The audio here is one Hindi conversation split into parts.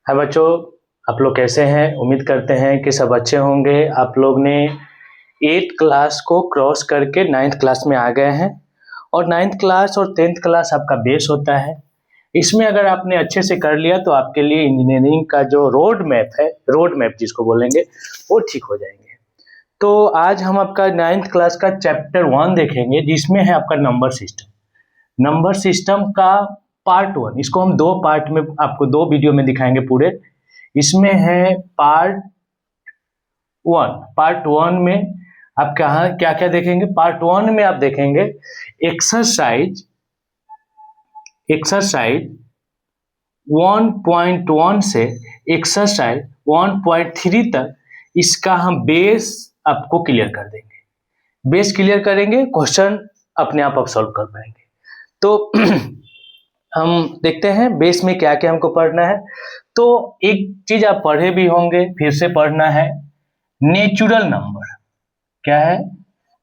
हाय बच्चों, आप लोग कैसे हैं? उम्मीद करते हैं कि सब अच्छे होंगे। आप लोग ने 8th क्लास को क्रॉस करके 9th क्लास में आ गए हैं और 9th क्लास और 10th क्लास आपका बेस होता है। इसमें अगर आपने अच्छे से कर लिया तो आपके लिए इंजीनियरिंग का जो रोड मैप जिसको बोलेंगे वो ठीक हो जाएंगे। तो आज हम आपका 9th क्लास का चैप्टर 1 देखेंगे जिसमें है आपका नंबर सिस्टम का पार्ट 1। इसको हम दो पार्ट में आपको दो वीडियो में दिखाएंगे पूरे। इसमें है पार्ट वन में आप कहाँ क्या क्या देखेंगे। पार्ट 1 में आप देखेंगे एक्सरसाइज 1.1 से एक्सरसाइज 1.3 तक इसका हम बेस आपको क्लियर कर देंगे। बेस क्लियर करेंगे, क्वेश्चन अपने आप सॉल्व कर पाएंगे। तो हम देखते हैं बेस में क्या क्या हमको पढ़ना है। तो एक चीज आप पढ़े भी होंगे, फिर से पढ़ना है, नेचुरल नंबर। क्या है?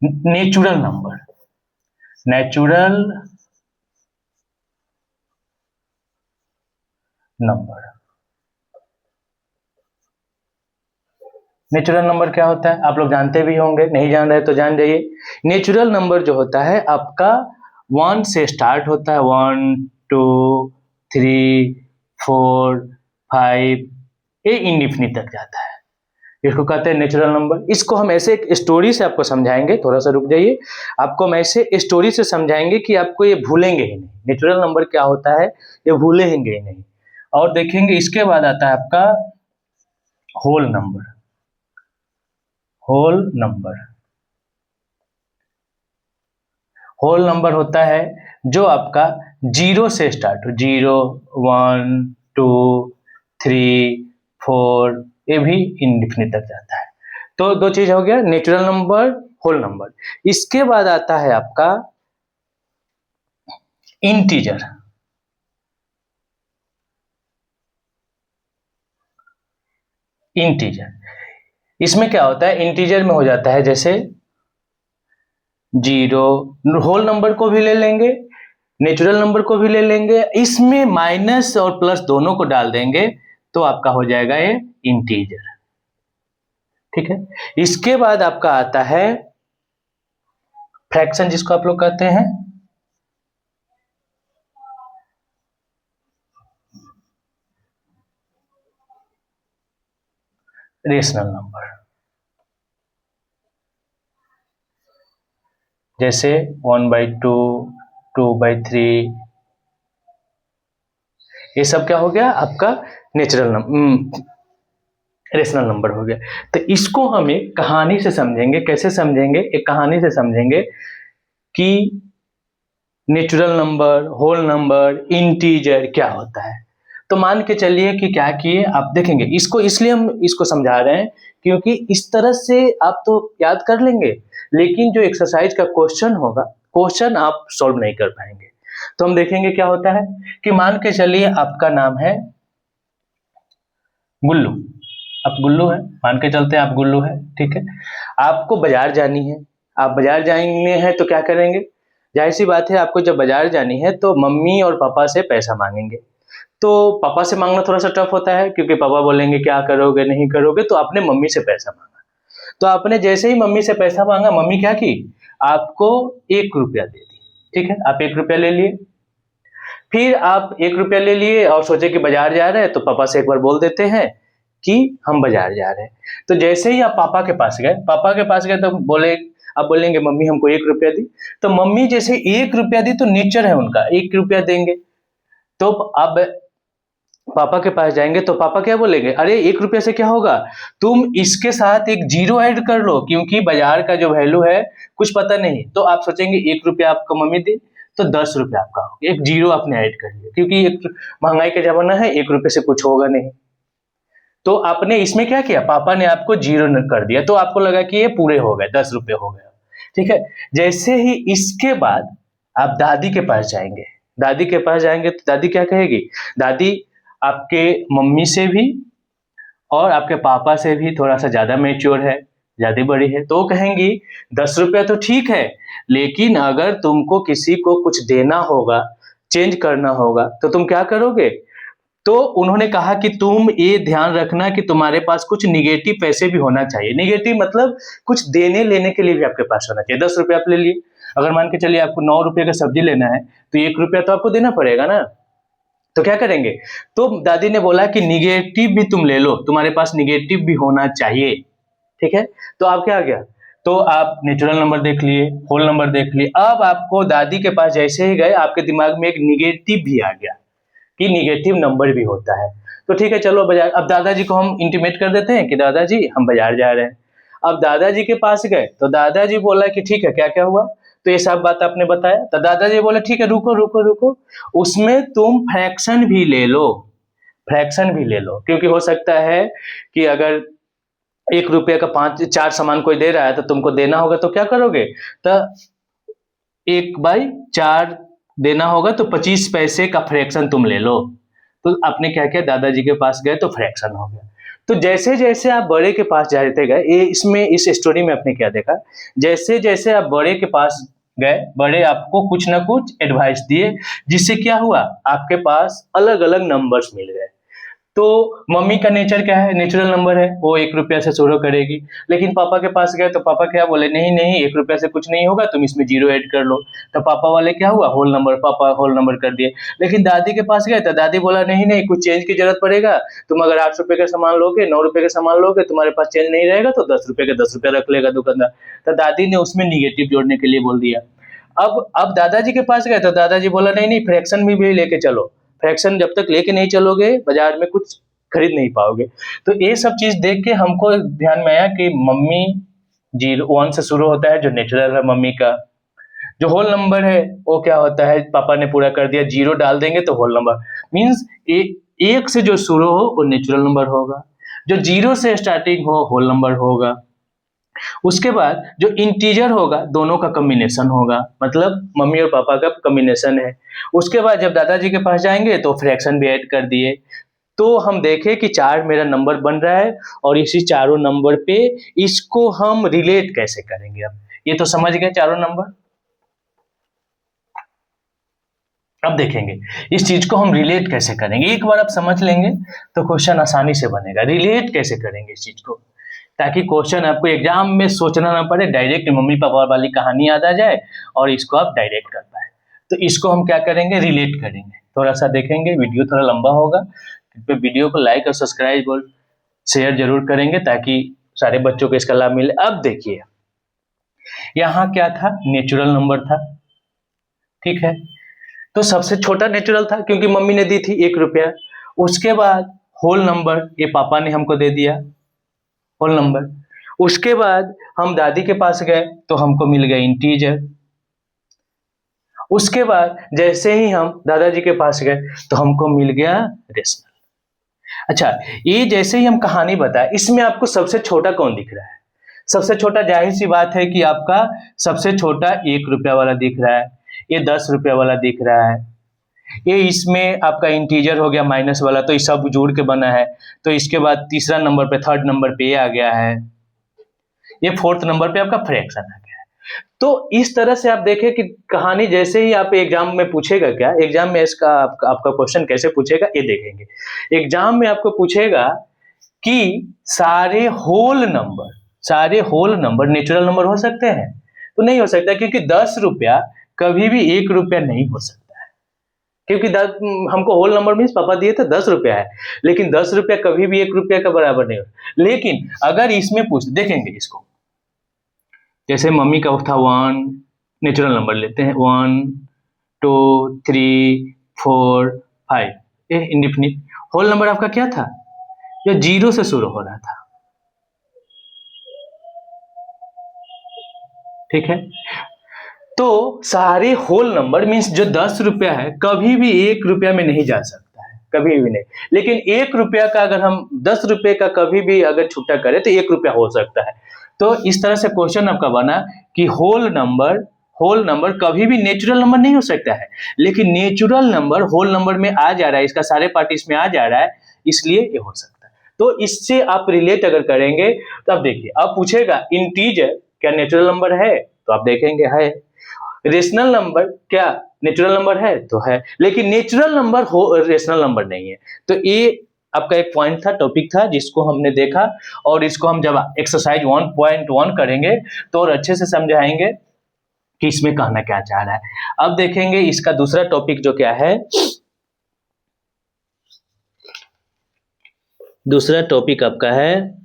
नेचुरल नंबर नेचुरल नंबर क्या होता है आप लोग जानते भी होंगे, नहीं जान रहे तो जान जाइए। नेचुरल नंबर जो होता है आपका 1 से स्टार्ट होता है, 1 2 3 4 5 ये इंडिफिनिट तक जाता है। इसको कहते हैं नेचुरल नंबर। इसको हम ऐसे एक स्टोरी से आपको समझाएंगे, थोड़ा सा रुक जाइए। आपको हम ऐसे स्टोरी से समझाएंगे कि आपको ये भूलेंगे ही नहीं। नेचुरल नंबर क्या होता है ये भूलेंगे ही नहीं। और देखेंगे इसके बाद आता है आपका होल नंबर। होल नंबर होता है जो आपका 0 से स्टार्ट हो, 0 1 2 3 4 ये भी इंडिफिनिट तक जाता है। तो दो चीज हो गया, नेचुरल नंबर, होल नंबर। इसके बाद आता है आपका इंटीजर। इसमें क्या होता है, इंटीजर में हो जाता है जैसे 0, होल नंबर को भी ले लेंगे, नेचुरल नंबर को भी ले लेंगे, इसमें माइनस और प्लस दोनों को डाल देंगे तो आपका हो जाएगा ये इंटीजर। ठीक है। इसके बाद आपका आता है फ्रैक्शन, जिसको आप लोग कहते हैं रेशनल नंबर। जैसे 1/2 2/3 ये सब क्या हो गया आपका रेशनल नंबर हो गया। तो इसको हम एक कहानी से समझेंगे। कैसे समझेंगे? एक कहानी से समझेंगे कि natural number, whole number, integer क्या होता है। तो मान के चलिए कि क्या किए आप देखेंगे इसको, इसलिए हम इसको समझा रहे हैं क्योंकि इस तरह से आप तो याद कर लेंगे लेकिन जो एक्सरसाइज का क्वेश्चन होगा, क्वेश्चन आप सॉल्व नहीं कर पाएंगे। तो हम देखेंगे क्या होता है कि मान के चलिए आपका नाम है गुल्लू। आप गुल्लू है, मान के चलते हैं आप गुल्लू है। ठीक है। आपको बाजार जानी है। आप बाजार जाएंगे हैं तो क्या करेंगे? जाहिर सी बात है, आपको जब बाजार जानी है तो मम्मी और पापा से पैसा मांगेंगे। तो पापा से मांगना थोड़ा सा टफ होता है क्योंकि पापा बोलेंगे क्या करोगे नहीं करोगे, तो आपने मम्मी से पैसा मांगा। तो आपने जैसे ही मम्मी से पैसा मांगा, मम्मी क्या की? आपको 1 रुपया दे दी। ठीक है, आप 1 रुपया ले लिए। फिर आप 1 रुपया ले लिए और सोचे कि बाजार जा रहे हैं तो पापा से एक बार बोल देते हैं कि हम बाजार जा रहे हैं। तो जैसे ही आप पापा के पास गए तो आप बोलेंगे मम्मी हमको 1 रुपया दी। तो मम्मी जैसे 1 रुपया दी तो नेचर है उनका 1 रुपया देंगे। तो अब पापा के पास जाएंगे तो पापा क्या बोलेंगे? अरे 1 रुपया से क्या होगा, तुम इसके साथ एक 0 ऐड कर लो क्योंकि बाजार का जो वैल्यू है कुछ पता नहीं। तो आप सोचेंगे 1 रुपया आपको मम्मी दी तो 10 रुपया आपका हो गया, एक 0 आपने ऐड कर लिया क्योंकि एक महंगाई का जमाना है, 1 रुपये से कुछ होगा नहीं। तो आपने इसमें क्या किया, पापा ने आपको 0 कर दिया तो आपको लगा कि ये पूरे हो गए, 10 रुपये हो गए। ठीक है। जैसे ही इसके बाद आप दादी के पास जाएंगे तो दादी क्या कहेगी? दादी आपके मम्मी से भी और आपके पापा से भी थोड़ा सा ज्यादा मैच्योर है, ज्यादा बड़ी है, तो कहेंगी 10 रुपया तो ठीक है लेकिन अगर तुमको किसी को कुछ देना होगा, चेंज करना होगा तो तुम क्या करोगे? तो उन्होंने कहा कि तुम ये ध्यान रखना कि तुम्हारे पास कुछ निगेटिव पैसे भी होना चाहिए। निगेटिव मतलब कुछ देने लेने के लिए भी आपके पास होना चाहिए। 10 रुपये आप ले लिए, अगर मान के चलिए आपको 9 रुपये का सब्जी लेना है तो 1 रुपया तो आपको देना पड़ेगा ना। तो क्या करेंगे, तो दादी ने बोला कि निगेटिव भी तुम ले लो, तुम्हारे पास निगेटिव भी होना चाहिए। ठीक है, तो आप क्या गया, तो आप नेचुरल नंबर देख लिए, होल नंबर देख लिए। अब आपको दादी के पास जैसे ही गए आपके दिमाग में एक निगेटिव भी आ गया कि निगेटिव नंबर भी होता है। तो ठीक है, चलो बाजार, अब दादाजी को हम इंटीमेट कर देते हैं कि दादाजी हम बाजार जा रहे हैं। अब दादाजी के पास गए तो दादाजी बोला कि ठीक है, क्या क्या हुआ, तो ये सब बात आपने बताया। तो दादाजी बोले ठीक है, रुको रुको रुको, उसमें तुम फ्रैक्शन भी ले लो, फ्रैक्शन भी ले लो, क्योंकि हो सकता है कि अगर 1 रुपये का 4 सामान कोई दे रहा है तो तुमको देना होगा, तो क्या करोगे, तो 1/4 देना होगा, तो 25 पैसे का फ्रैक्शन तुम ले लो। तो आपने क्या किया, दादाजी के पास गए तो फ्रैक्शन हो गया। तो जैसे जैसे आप बड़े के पास जाते गए, ये इसमें इस स्टोरी में आपने क्या देखा, जैसे जैसे आप बड़े के पास गए, बड़े आपको कुछ ना कुछ एडवाइस दिए, जिससे क्या हुआ, आपके पास अलग अलग नंबर्स मिल गए। तो मम्मी का नेचर क्या है, नेचुरल नंबर है, वो 1 रुपया से शुरू करेगी। लेकिन पापा के पास गए तो पापा क्या बोले, नहीं नहीं 1 रुपया से कुछ नहीं होगा, तुम इसमें 0 ऐड कर लो। तो पापा वाले क्या हुआ, होल नंबर, पापा होल नंबर कर दिए। लेकिन दादी के पास गए तो दादी बोला नहीं नहीं कुछ चेंज की जरूरत पड़ेगा, तुम अगर 8 रुपये का सामान लोगे, 9 रुपये का सामान लोगे, तुम्हारे पास चेंज नहीं रहेगा तो 10 रुपये का 10 रुपया रख लेगा दुकानदार। तो दादी ने उसमें निगेटिव जोड़ने के लिए बोल दिया। अब दादाजी के पास गए तो दादाजी बोला नहीं नहीं फ्रैक्शन भी लेके चलो, फ्रैक्शन जब तक लेके नहीं चलोगे बाजार में कुछ खरीद नहीं पाओगे। तो ये सब चीज देख के हमको ध्यान में आया कि मम्मी 1 से शुरू होता है जो नेचुरल है मम्मी का, जो होल नंबर है वो क्या होता है, पापा ने पूरा कर दिया, 0 डाल देंगे तो होल नंबर मीन्स 1 से जो शुरू हो वो नेचुरल नंबर होगा, जो 0 से स्टार्टिंग हो होल नंबर होगा। उसके बाद जो इंटीजर होगा दोनों का कॉम्बिनेशन होगा, मतलब मम्मी और पापा का कॉम्बिनेशन है। उसके बाद जब दादाजी के पास जाएंगे तो फ्रैक्शन भी ऐड कर दिए। तो हम देखें कि 4 मेरा नंबर बन रहा है और इसी चारों नंबर पे इसको हम रिलेट कैसे करेंगे। अब ये तो समझ गए चारों नंबर। अब देखेंगे इस चीज को हम रिलेट कैसे करेंगे। एक बार आप समझ लेंगे तो क्वेश्चन आसानी से बनेगा। रिलेट कैसे करेंगे इस चीज को, ताकि क्वेश्चन आपको एग्जाम में सोचना ना पड़े, डायरेक्ट मम्मी पापा वाली कहानी याद आ जाए और इसको आप डायरेक्ट कर पाए। तो इसको हम क्या करेंगे, रिलेट करेंगे। थोड़ा सा देखेंगे, वीडियो थोड़ा लंबा होगा, तो वीडियो को लाइक और सब्सक्राइब और शेयर जरूर करेंगे ताकि सारे बच्चों को इसका लाभ मिले। अब देखिए यहाँ क्या था, नेचुरल नंबर था, ठीक है। तो सबसे छोटा नेचुरल था क्योंकि मम्मी ने दी थी 1 रुपया। उसके बाद होल नंबर, ये पापा ने हमको दे दिया होल नंबर। उसके बाद हम दादी के पास गए तो हमको मिल गया इंटीजर। उसके बाद जैसे ही हम दादाजी के पास गए तो हमको मिल गया रेशनल। अच्छा, ये जैसे ही हम कहानी बताए, इसमें आपको सबसे छोटा कौन दिख रहा है? सबसे छोटा जाहिर सी बात है कि आपका सबसे छोटा 1 रुपया वाला दिख रहा है, ये 10 रुपया वाला दिख रहा है, ये इसमें आपका इंटीजर हो गया माइनस वाला, तो ये सब जोड़ के बना है। तो इसके बाद तीसरा नंबर पे, थर्ड नंबर पे ये आ गया है, ये फोर्थ नंबर पे आपका फ्रैक्शन आ गया है। तो इस तरह से आप देखें कि कहानी जैसे ही आप एग्जाम में पूछेगा, क्या एग्जाम में इसका आपका क्वेश्चन कैसे पूछेगा ये देखेंगे। एग्जाम में आपको पूछेगा कि सारे होल नंबर नेचुरल नंबर हो सकते हैं? तो नहीं हो सकता, क्योंकि 10 रुपया कभी भी 1 रुपया नहीं हो सकता है। क्योंकि हमको होल नंबर मीन्स पापा दिए थे 10 रुपया है, लेकिन 10 रुपया कभी भी 1 रुपया का बराबर नहीं हो। लेकिन अगर इसमें पूछ देखेंगे इसको, जैसे मम्मी का था 1, नेचुरल नंबर लेते हैं 1 2 3 4 5, ये इंडिफिनिट। होल नंबर आपका क्या था, जो 0 से शुरू हो रहा था, ठीक है। तो सारे होल नंबर मीन्स जो 10 रुपया है कभी भी 1 रुपया में नहीं जा सकता है, कभी भी नहीं। लेकिन 1 रुपया का अगर हम 10 रुपये का कभी भी अगर छुट्टा करें तो 1 रुपया हो सकता है। तो इस तरह से क्वेश्चन आपका बना कि होल नंबर कभी भी नेचुरल नंबर नहीं हो सकता है, लेकिन नेचुरल नंबर होल नंबर में आ जा रहा है, इसका सारे पार्ट इसमें आ जा रहा है, इसलिए ये हो सकता है। तो इससे आप रिलेट अगर करेंगे तो अब देखिए, अब पूछेगा इंटीजर क्या नेचुरल नंबर है, तो आप देखेंगे है। रेशनल नंबर क्या नेचुरल नंबर है तो है, लेकिन नेचुरल नंबर हो रेशनल नंबर नहीं है। तो ये आपका एक पॉइंट था, टॉपिक था, जिसको हमने देखा, और इसको हम जब एक्सरसाइज 1.1 करेंगे तो और अच्छे से समझाएंगे कि इसमें कहना क्या चाह रहा है। अब देखेंगे इसका दूसरा टॉपिक जो क्या है, दूसरा टॉपिक आपका है,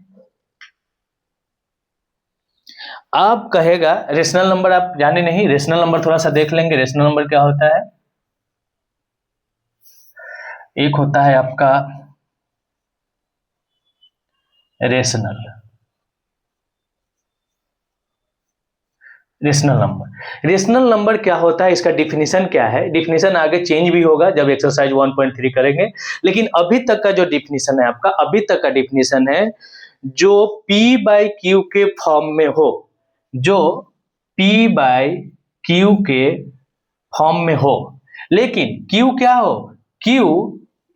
आप कहेगा रेशनल नंबर, आप जाने नहीं, रेशनल नंबर थोड़ा सा देख लेंगे। रेशनल नंबर क्या होता है, एक होता है आपका रेशनल नंबर। रेशनल नंबर क्या होता है, इसका डिफिनीशन क्या है, डिफिनीशन आगे चेंज भी होगा जब एक्सरसाइज 1.3 करेंगे, लेकिन अभी तक का जो डिफिनीशन है आपका, अभी तक का डिफिनीशन है, जो P बाई क्यू के फॉर्म में हो, जो P बाई क्यू के फॉर्म में हो, लेकिन Q क्या हो, Q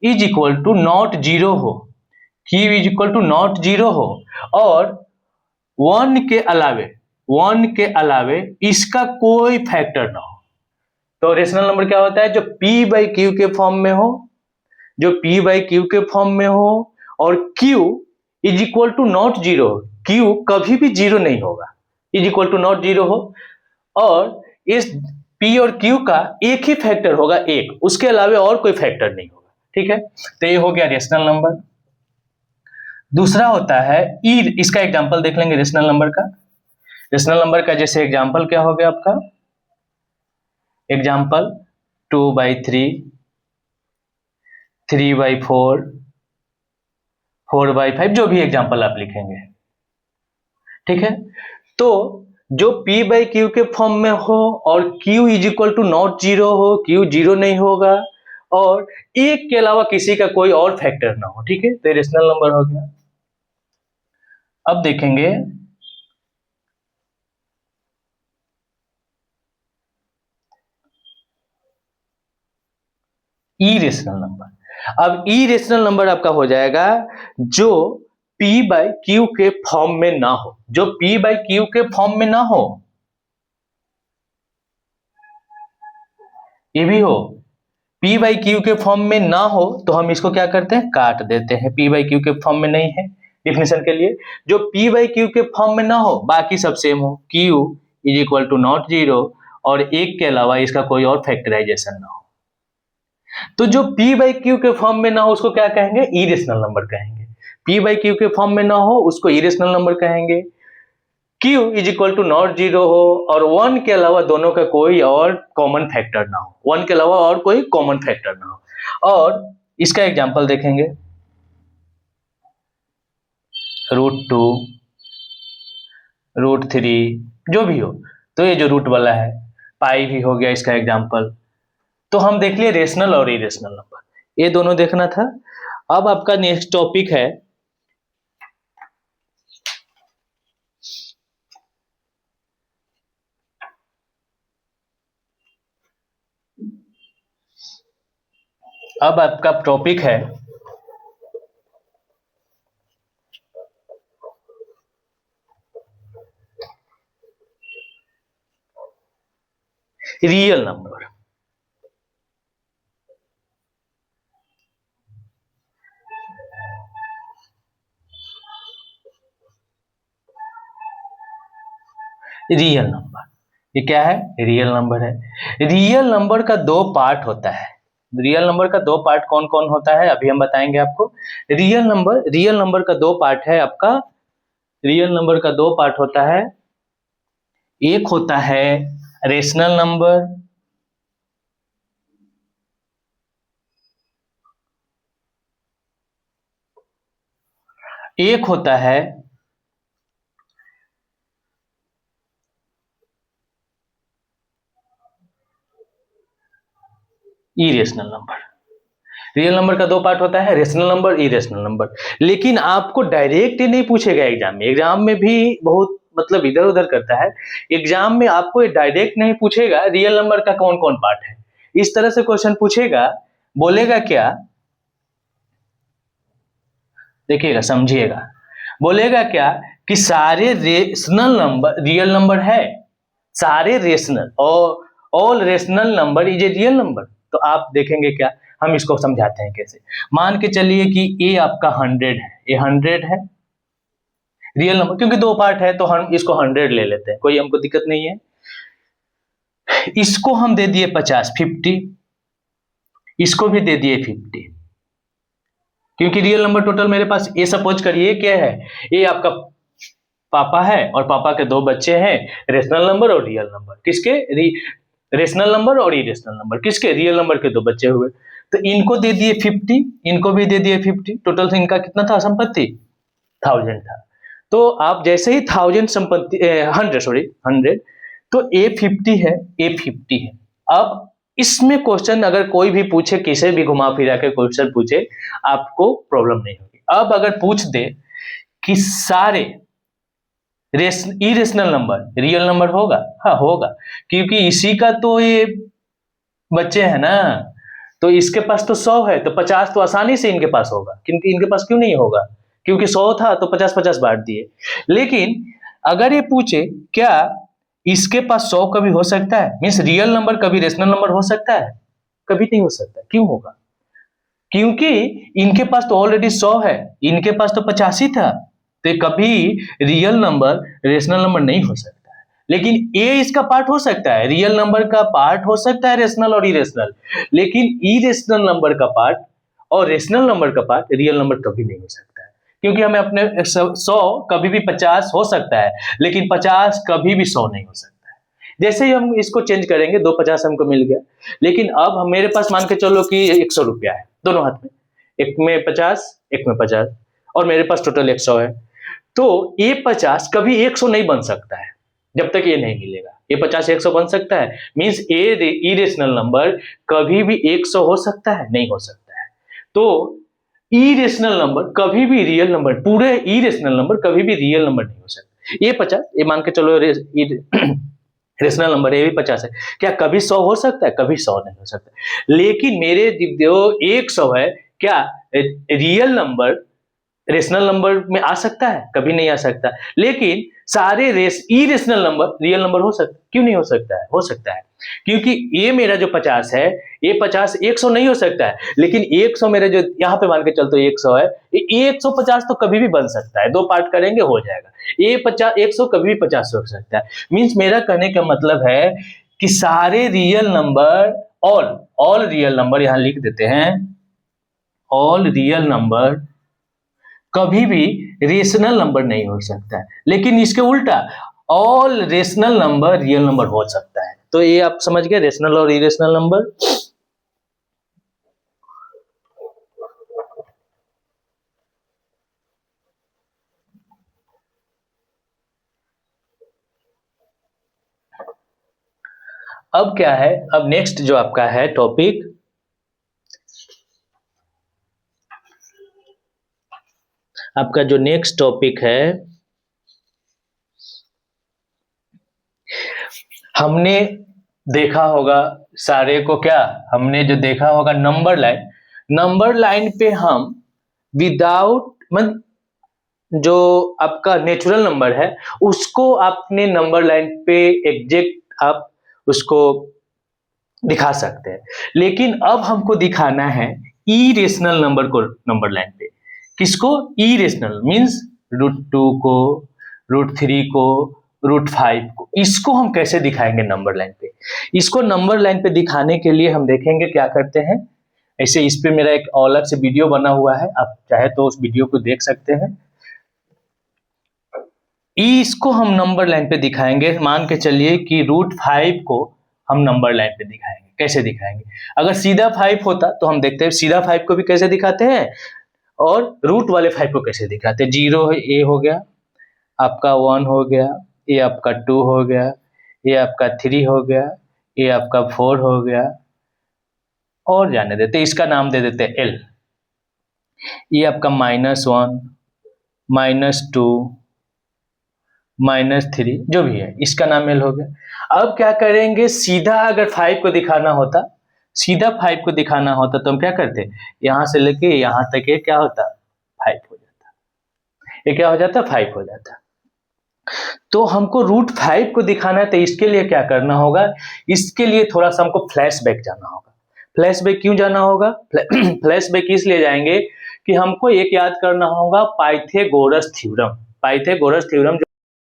is equal to not zero हो, Q is equal to not zero हो, और वन के अलावे इसका कोई फैक्टर ना हो। तो रेशनल नंबर क्या होता है, जो P बाई क्यू के फॉर्म में हो, जो P बाई क्यू के फॉर्म में हो, और Q is equal to not zero, Q कभी भी जीरो नहीं होगा, is equal to not zero हो, और इस P और Q का एक ही फैक्टर होगा, एक, उसके अलावे और कोई फैक्टर नहीं होगा। ठीक है, तो ये हो गया रेशनल नंबर। दूसरा होता है ई, इसका एग्जांपल देख लेंगे रेशनल नंबर का। रेशनल नंबर का जैसे एग्जांपल क्या हो गया आपका, एग्जांपल 2/3, 3/4, 4/5, जो भी एग्जांपल आप लिखेंगे। ठीक है, तो जो P बाई क्यू के फॉर्म में हो और Q is equal to not zero हो, Q जीरो नहीं होगा, और एक के अलावा किसी का कोई और फैक्टर ना हो। ठीक है, तो रेशनल नंबर हो गया। अब देखेंगे इरेशनल नंबर। अब इरेशनल नंबर आपका हो जाएगा जो P बाई क्यू के फॉर्म में ना हो, जो P बाई क्यू के फॉर्म में ना हो, ये भी हो, P बाई क्यू के फॉर्म में ना हो, तो हम इसको क्या करते हैं, काट देते हैं, P बाई क्यू के फॉर्म में नहीं है डिफिनेशन के लिए। जो P बाई क्यू के फॉर्म में ना हो, बाकी सब सेम हो, Q is equal to not zero, और एक के अलावा इसका कोई और फैक्टराइजेशन ना हो, तो जो P बाई क्यू के फॉर्म में ना हो उसको क्या कहेंगे, इरेशनल नंबर कहेंगे। P बाई क्यू के फॉर्म में ना हो उसको इरेशनल नंबर कहेंगे। Q is equal to not zero हो और वन के अलावा दोनों का कोई और कॉमन फैक्टर ना हो, वन के अलावा और कोई कॉमन फैक्टर ना हो। और इसका एग्जांपल देखेंगे, √2, √3, जो भी हो, तो ये जो रूट वाला है, पाई भी हो गया इसका एग्जांपल। तो हम देख लिए रेशनल और इरेशनल नंबर, ये दोनों देखना था। अब आपका नेक्स्ट टॉपिक है अब आपका टॉपिक है रियल नंबर। रियल नंबर, ये क्या है, रियल नंबर है। रियल नंबर का दो पार्ट होता है। रियल नंबर का दो पार्ट कौन कौन होता है अभी हम बताएंगे आपको। रियल नंबर का दो पार्ट है आपका, रियल नंबर का दो पार्ट होता है, एक होता है रेशनल नंबर, एक होता है इरेशनल नंबर। रियल नंबर का दो पार्ट होता है, रेशनल नंबर, इरेशनल नंबर। लेकिन आपको डायरेक्ट नहीं पूछेगा एग्जाम में, एग्जाम में भी बहुत मतलब इधर उधर करता है, एग्जाम में आपको डायरेक्ट नहीं पूछेगा रियल नंबर का कौन कौन पार्ट है, इस तरह से क्वेश्चन पूछेगा, बोलेगा क्या, देखिएगा समझिएगा, बोलेगा क्या कि सारे रेशनल नंबर रियल नंबर है, सारे rational, all rational number is a real number. तो आप देखेंगे क्या, हम इसको समझाते हैं कैसे। मान के चलिए कि ए आपका 100 है, ये 100 है रियल नंबर, क्योंकि दो पार्ट है तो हम इसको 100 ले लेते हैं, कोई हमको दिक्कत नहीं है। इसको हम दे दिए 50, 50, इसको भी दे दिए 50, क्योंकि रियल नंबर टोटल मेरे पास, ये सपोज करिए क्या है, ये आपका पापा है और पापा के दो बच्चे हैं, रेशनल नंबर और रियल नंबर, किसके, रेशनल नंबर और इरेशनल नंबर, किसके, रियल नंबर के दो बच्चे हुए। तो इनको दे दिए 50, इनको भी दे दिए 50, टोटल इनका कितना था संपत्ति, 1000 था। तो आप जैसे ही 1000 संपत्ति 100 तो A50 है, A50 है। अब इसमें क्वेश्चन अगर कोई भी पूछे, किसे भी घुमा फिरा के क्वेश्चन पूछे, आपको प्रॉब्लम नहीं होगी। अब अगर पूछ दे कि सारे इरेशनल नंबर रियल नंबर होगा, हाँ होगा, क्योंकि इसी का तो ये बच्चे हैं ना, तो इसके पास तो 100 है, तो 50 तो आसानी से इनके पास होगा, क्योंकि इनके पास क्यों नहीं होगा, क्योंकि 100 था तो 50-50 बांट दिए। लेकिन अगर ये पूछे क्या इसके पास 100 कभी हो सकता है, मीन्स रियल नंबर कभी रेशनल नंबर हो सकता है, कभी नहीं हो सकता। क्यों होगा, क्योंकि इनके पास तो ऑलरेडी 100 है, इनके पास तो 50 ही था, तो कभी रियल नंबर रेशनल नंबर नहीं हो सकता है। लेकिन ए इसका पार्ट हो सकता है, रियल नंबर का पार्ट हो सकता है रेशनल और इरेशनल, लेकिन इरेशनल नंबर का पार्ट और रेशनल नंबर का पार्ट रियल नंबर कभी नहीं हो सकता है, क्योंकि हमें अपने 100 कभी भी 50 हो सकता है, लेकिन 50 कभी भी 100 नहीं हो सकता है। जैसे ही हम इसको चेंज करेंगे, 250 हमको मिल गया, लेकिन अब मेरे पास मान के चलो कि 100 रुपया है दोनों हाथ में, एक में 50 एक में 50, और मेरे पास टोटल 100 है। तो ये 50 कभी 100 नहीं बन सकता है जब तक ये नहीं मिलेगा। ये 50 100 बन सकता है, मींस ए इरेशनल नंबर कभी भी 100 हो सकता है, नहीं हो सकता है। तो इरेशनल नंबर कभी भी रियल नंबर, पूरे इरेशनल नंबर कभी भी रियल नंबर नहीं हो सकता। ये 50, ये मान के चलो रेशनल नंबर ये भी 50 है, क्या कभी 100 हो सकता है, कभी 100 नहीं हो सकता। लेकिन मेरे जो 100 है, क्या रियल नंबर रेशनल नंबर में आ सकता है, कभी नहीं आ सकता। लेकिन सारे इरेशनल नंबर रियल नंबर हो सकता है, क्यों नहीं हो सकता है, हो सकता है, क्योंकि ये मेरा जो 50 है, ये 50 100 नहीं हो सकता है, लेकिन 100 मेरे जो यहाँ पे मान के चलते 100 है, ये 150 तो कभी भी बन सकता है, दो पार्ट करेंगे हो जाएगा। ये 50 100 कभी भी 50 हो सकता है। मीन्स मेरा कहने का मतलब है कि सारे real number, all real number, यहां लिख देते हैं, ऑल रियल नंबर कभी भी रेशनल नंबर नहीं हो सकता है, लेकिन इसके उल्टा all rational number real number हो सकता है। तो ये आप समझ गए, रेशनल और इरेशनल नंबर। अब क्या है, अब नेक्स्ट जो आपका है टॉपिक, आपका जो नेक्स्ट टॉपिक है, हमने देखा होगा सारे को, क्या हमने जो देखा होगा नंबर लाइन, नंबर लाइन पे हम विदाउट जो आपका नेचुरल नंबर है उसको आपने नंबर लाइन पे एग्जैक्ट आप उसको दिखा सकते हैं। लेकिन अब हमको दिखाना है इरेशनल नंबर को नंबर लाइन पे। किसको, इरेशनल मींस √2 को, √3 को, √5 को, इसको हम कैसे दिखाएंगे नंबर लाइन पे। इसको नंबर लाइन पे दिखाने के लिए हम देखेंगे क्या करते हैं। ऐसे इस पे मेरा एक अलग से वीडियो बना हुआ है, आप चाहे तो उस वीडियो को देख सकते हैं। इसको हम नंबर लाइन पे दिखाएंगे, मान के चलिए कि √5 को हम नंबर लाइन पे दिखाएंगे। कैसे दिखाएंगे, अगर सीधा 5 होता तो हम देखते हैं सीधा 5 को भी कैसे दिखाते हैं, और रूट वाले 5 को कैसे दिखाते हैं। 0 ये हो गया आपका, 1 हो गया, ये आपका 2 हो गया, ये आपका 3 हो गया, ये आपका 4 हो गया, और जाने देते, इसका नाम दे देते L। ये आपका -1, -2, -3 जो भी है, इसका नाम L हो गया। अब क्या करेंगे, सीधा अगर 5 को दिखाना होता, सीधा 5 को दिखाना होता तो हम क्या करते, यहां से लेके यहां तक ये क्या होता, 5 हो जाता, ये क्या हो जाता, 5 हो जाता। तो हमको रूट 5 को दिखाना है, तो इसके लिए क्या करना होगा, इसके लिए थोड़ा सा हमको फ्लैशबैक जाना होगा। फ्लैशबैक क्यों जाना होगा? फ्लैशबैक इसलिए जाएंगे कि हमको एक याद करना होगा पाइथागोरस थ्योरम। पाइथागोरस थ्योरम जो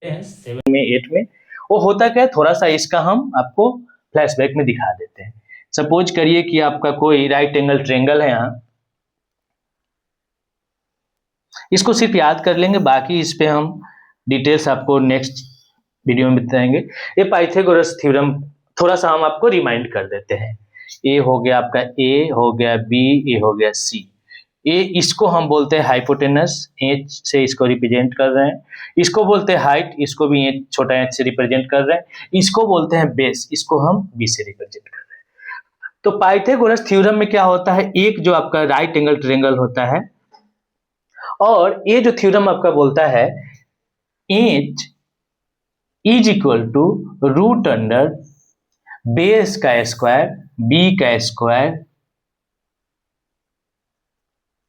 है 7 में 8 में, वो होता क्या है, थोड़ा सा इसका हम आपको फ्लैशबैक में दिखा देते हैं। सपोज करिए कि आपका कोई राइट एंगल ट्रायंगल है यहाँ, इसको सिर्फ याद कर लेंगे, बाकी इस पे हम डिटेल्स आपको नेक्स्ट वीडियो में बताएंगे। ये पाइथागोरस थ्योरम थोड़ा सा हम आपको रिमाइंड कर देते हैं। ए हो गया आपका, ए हो गया बी, ए हो गया सी। ए इसको हम बोलते हैं हाइपोटेनस, एच से इसको रिप्रेजेंट कर रहे हैं। इसको बोलते हैं हाइट, इसको भी एच छोटा एच से रिप्रेजेंट कर रहे हैं। इसको बोलते हैं बेस, इसको हम बी से रिप्रेजेंट कर रहे हैं। तो पाइथागोरस थ्योरम में क्या होता है, एक जो आपका राइट एंगल ट्रायंगल होता है, और ये जो थ्योरम आपका बोलता है H is equal to root under base का स्क्वायर, बी का square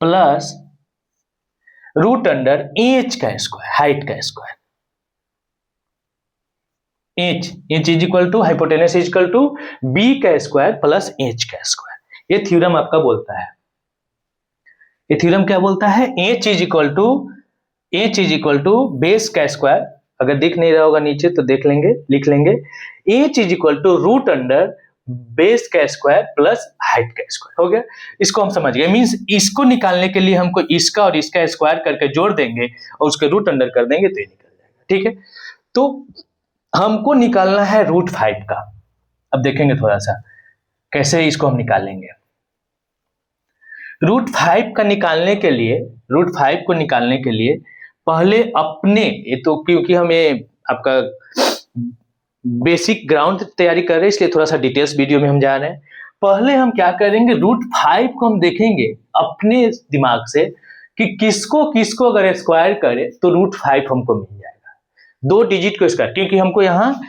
plus root under H का स्क्वायर, हाइट का square. H is equal to hypotenuse is equal to B का स्क्वायर प्लस एच का स्क्वायर। ये थ्योरम आपका बोलता है, ये थ्योरम क्या बोलता है, H is equal to base का स्क्वायर, अगर दिख नहीं रहा होगा नीचे तो देख लेंगे, लिख लेंगे, H is equal to root under base का स्क्वायर प्लस हाइट का स्क्वायर। हो गया, इसको हम समझ गए। मींस इसको निकालने के लिए हमको इसका और इसका स्क्वायर करके जोड़ देंगे और उसके रूट अंडर कर देंगे तो ये निकल जाएगा। ठीक है, तो हमको निकालना है रूट 5 का। अब देखेंगे थोड़ा सा कैसे इसको हम निकालेंगे। रूट 5 का निकालने के लिए, रूट 5 को निकालने के लिए पहले अपने, ये तो क्योंकि हम ये आपका बेसिक ग्राउंड तैयारी कर रहे हैं इसलिए थोड़ा सा डिटेल्स वीडियो में हम जा रहे हैं। पहले हम क्या करेंगे, रूट 5 को हम देखेंगे अपने दिमाग से कि किसको किसको अगर स्क्वायर करे तो रूट 5 हमको मिल जाएगा। 2 डिजिट को स्क्वायर, क्योंकि हमको यहाँ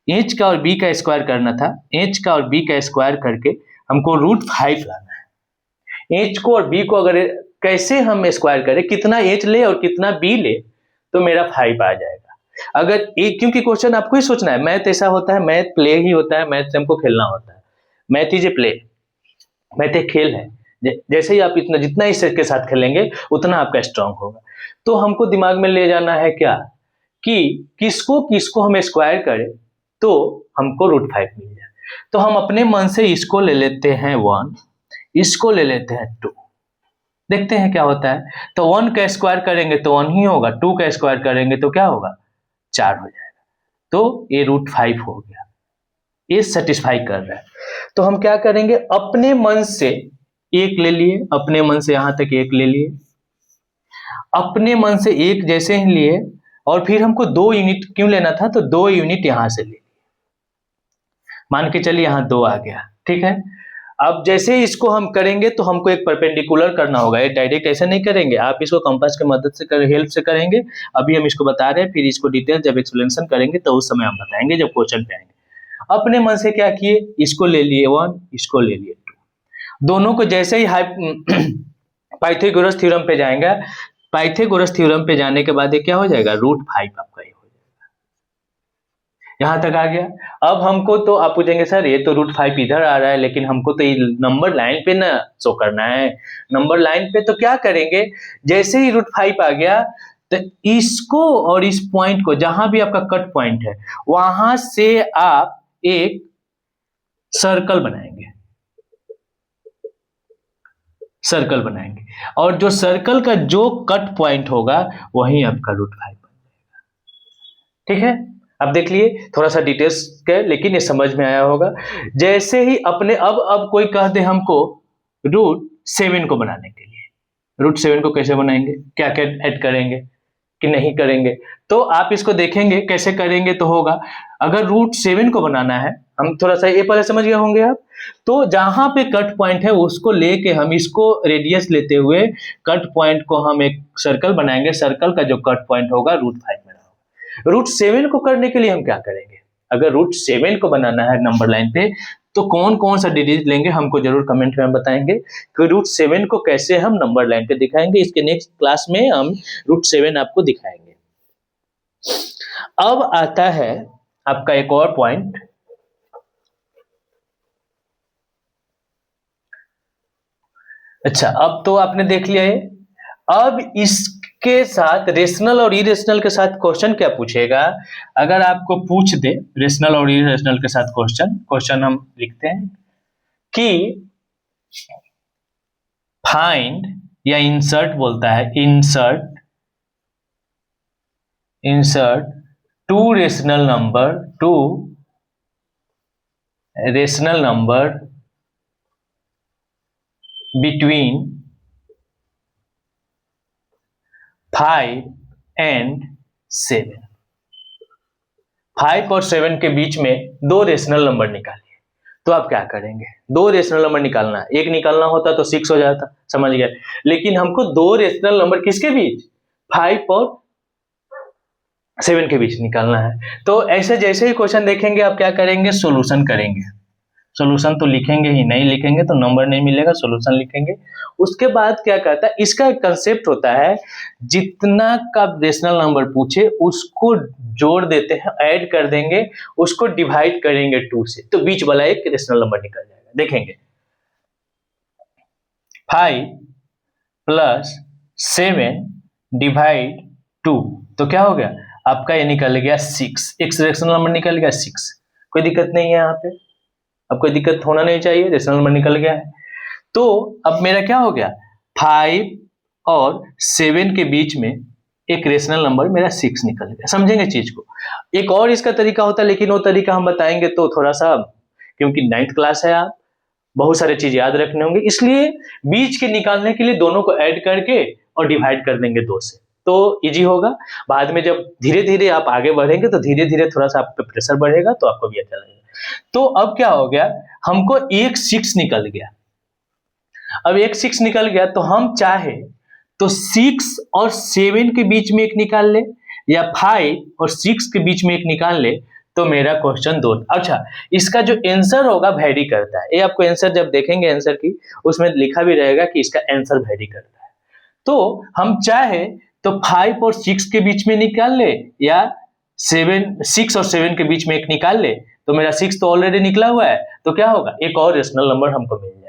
एच का और बी का स्क्वायर करना था, एच का और बी का स्क्वायर करके हमको रूट 5 लाना है। एच को और बी को अगर कैसे हम स्क्वायर करें, कितना एच ले और कितना बी ले तो मेरा 5 आ जाएगा। अगर एक, क्योंकि क्वेश्चन आपको ही सोचना है, मैथ ऐसा होता है, मैथ प्ले ही होता है, मैथ से हमको खेलना होता है। Math is a play, math एक खेल है। जैसे ही आप इतना जितना इस के साथ खेलेंगे उतना आपका स्ट्रांग होगा। तो हमको दिमाग में ले जाना है क्या, कि किसको किसको हम स्क्वायर करें तो हमको रूट 5 मिल जाए। तो हम अपने मन से इसको ले लेते हैं 1, इसको ले लेते हैं 2, देखते हैं क्या होता है। तो 1 का स्क्वायर करेंगे तो 1 ही होगा, 2 का स्क्वायर करेंगे तो क्या होगा, 4 हो जाएगा। तो ये रूट 5 हो गया, ये सेटिस्फाई कर रहा है। तो हम क्या करेंगे, अपने मन से एक ले लिए, अपने मन से यहां तक एक ले लिए, अपने मन से एक जैसे ही लिए, और फिर हमको 2 यूनिट क्यों लेना था, तो 2 यूनिट यहां से ले लिए, मान के चलिए यहां 2 आ गया। ठीक है, अब जैसे ही इसको हम करेंगे तो हमको एक परपेंडिकुलर करना होगा, ये डायरेक्ट ऐसे नहीं करेंगे, आप इसको कंपास की मदद से हेल्प से करेंगे। अभी हम इसको बता रहे हैं, फिर इसको डिटेल जब एक्सप्लेनेशन करेंगे तो उस समय हम बताएंगे जब क्वेश्चन पे आएंगे। अपने मन से क्या किए, इसको ले लिए 1, इसको ले लिए 2, दोनों को जैसे ही पाइथागोरस थ्योरम पे जाएंगे, पाइथागोरस थ्योरम पे जाने के बाद ये क्या हो जाएगा, रूट 5 आपका ये हो जाएगा। यहां तक आ गया। अब हमको तो आप पूछेंगे सर ये तो रूट 5 इधर आ रहा है, लेकिन हमको तो ये नंबर लाइन पे ना शो करना है। नंबर लाइन पे तो क्या करेंगे, जैसे ही रूट 5 आ गया तो इसको और इस पॉइंट को, जहां भी आपका कट पॉइंट है वहां से आप एक सर्कल बनाएंगे, सर्कल बनाएंगे, और जो सर्कल का जो कट पॉइंट होगा वही आपका रूट 5 बन जाएगा। ठीक है, अब देख लिए थोड़ा सा डिटेल्स के, लेकिन ये समझ में आया होगा। जैसे ही अपने अब कोई कह दे हमको रूट 7 को बनाने के लिए, रूट 7 को कैसे बनाएंगे, क्या क्या ऐड करेंगे कि नहीं करेंगे, तो आप इसको देखेंगे कैसे करेंगे तो होगा। अगर रूट 7 को बनाना है, हम थोड़ा सा ये पहले समझ गए होंगे आप, तो जहां पे कट पॉइंट है उसको लेके हम इसको रेडियस लेते हुए कट पॉइंट को हम एक सर्कल बनाएंगे, सर्कल का जो कट पॉइंट होगा रूट 5 में होगा। रूट 7 को करने के लिए हम क्या करेंगे, अगर रूट 7 को बनाना है नंबर लाइन पे तो कौन कौन सा डिजिट लेंगे हमको जरूर कमेंट में बताएंगे कि रूट 7 को कैसे हम नंबर लाइन पे दिखाएंगे। इसके नेक्स्ट क्लास में हम रूट 7 आपको दिखाएंगे। अब आता है आपका एक और पॉइंट, अच्छा अब तो आपने देख लिया है। अब इसके साथ रेशनल और इरेशनल के साथ क्वेश्चन क्या पूछेगा, अगर आपको पूछ दे रेशनल और इरेशनल के साथ क्वेश्चन हम लिखते हैं कि फाइंड या इंसर्ट बोलता है, insert two rational number between 5 and 7। 5 और 7 के बीच में दो रेशनल नंबर निकालिए। तो आप क्या करेंगे, दो रेशनल नंबर निकालना है, एक निकालना होता तो 6 हो जाता, समझ गया, लेकिन हमको दो रेशनल नंबर किसके बीच, 5 और 7 के बीच निकालना है। तो ऐसे जैसे ही क्वेश्चन देखेंगे आप क्या करेंगे, सोल्यूशन करेंगे। सोल्यूशन तो लिखेंगे ही, नहीं लिखेंगे तो नंबर नहीं मिलेगा, सोल्यूशन लिखेंगे। उसके बाद क्या कहता है, इसका एक कंसेप्ट होता है, जितना का रेशनल नंबर पूछे उसको जोड़ देते हैं, ऐड कर देंगे, उसको डिवाइड करेंगे 2 से, तो बीच वाला एक रेशनल नंबर निकल जाएगा। देखेंगे 5 प्लस 7 डिवाइड 2, तो क्या हो गया आपका, ये निकल गया 6, एक रेशनल नंबर निकल गया 6। कोई दिक्कत नहीं है यहाँ पे, अब कोई दिक्कत होना नहीं चाहिए, रेशनल नंबर निकल गया है। तो अब मेरा क्या हो गया, 5 और 7 के बीच में एक रेशनल नंबर मेरा 6 निकल गया। समझेंगे चीज को। एक और इसका तरीका होता है, लेकिन वो तरीका हम बताएंगे तो थोड़ा सा, क्योंकि 9th क्लास है, आप बहुत सारे चीज याद रखने होंगे, इसलिए बीच के निकालने के लिए दोनों को ऐड करके और डिवाइड कर देंगे 2 से, तो इजी होगा। बाद में जब धीरे धीरे आप आगे बढ़ेंगे तो धीरे धीरे थोड़ा सा आप पे प्रेशर बढ़ेगा, तो आपको भी अच्छा लगेगा। तो अब क्या हो गया, हमको एक 6 निकल गया। अब एक 6 निकल गया तो हम चाहे तो 6 और 7 के बीच में एक निकाल ले, या 5 और 6 के बीच में एक निकाल ले, तो मेरा क्वेश्चन 2। अच्छा, इसका जो आंसर होगा वेरी करता है, ये आपको आंसर जब देखेंगे आंसर की, उसमें लिखा भी रहेगा कि इसका आंसर वेरी करता है। तो हम चाहे तो 5 और 6 के बीच में निकाल ले, या 6 और 7 के बीच में एक निकाल ले, तो मेरा 6 तो ऑलरेडी निकला हुआ है, तो क्या होगा, एक और रेशनल नंबर हमको मिल जाएगा।